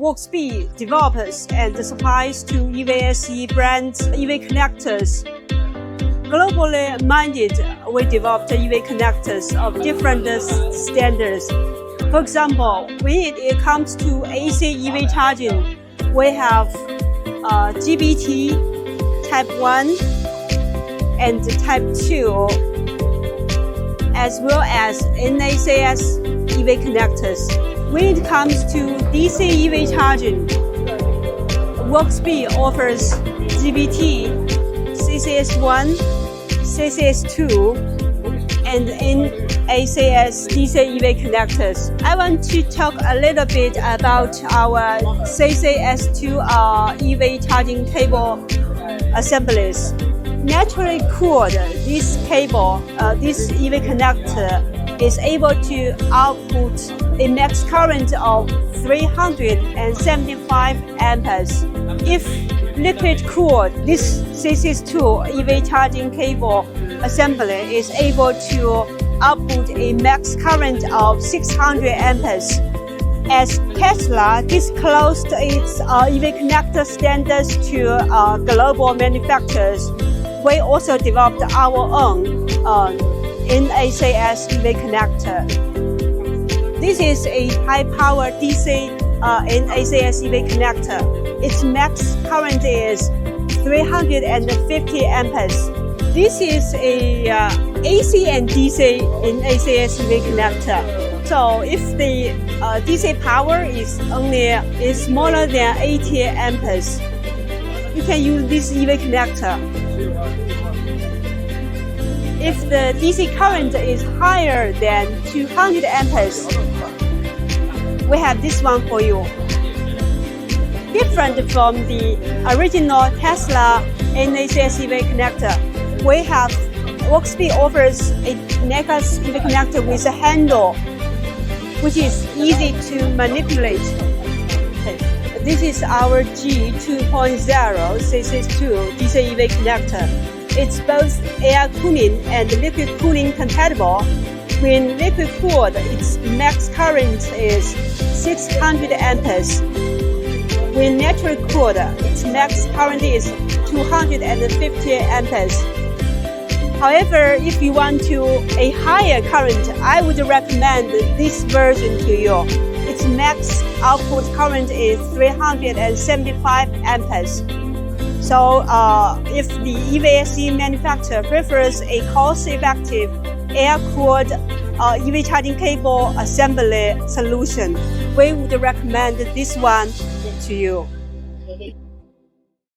Workersbee develops and supplies to EVSE brand EV connectors. Globally minded, we developed EV connectors of different standards. For example, when it comes to AC EV charging, we have GBT Type 1 and Type 2, as well as NACS EV connectors. When it comes to DC EV charging, Wokersbee offers GBT, CCS1, CCS2, and NACS DC EV connectors. I want to talk a little bit about our CCS2 EV charging cable assemblies. Naturally cooled, this cable, this EV connector is able to output a max current of 375 amperes. If liquid cooled, this CCS2 EV charging cable assembly is able to output a max current of 600 amperes. As Tesla disclosed its EV connector standards to global manufacturers, we also developed our own NACS EV connector. This is a high-power DC NACS EV connector. Its max current is 350 amperes. This is a AC and DC NACS EV connector. So if the DC power is smaller than 80 amperes, you can use this EV connector. If the DC current is higher than 200 amperes, we have this one for you. Different from the original Tesla NACS EV connector, Wokersbee offers a NACS EV connector with a handle, which is easy to manipulate. Okay. This is our G2.0 CCS2 DC EV connector. It's both air cooling and liquid cooling compatible. When liquid cooled, its max current is 600 amperes. When naturally cooled, its max current is 250 amperes. However, if you want a higher current, I would recommend this version to you. Its max output current is 375 amperes. So if the EVSE manufacturer prefers a cost-effective air-cooled EV charging cable assembly solution, we would recommend this one to you.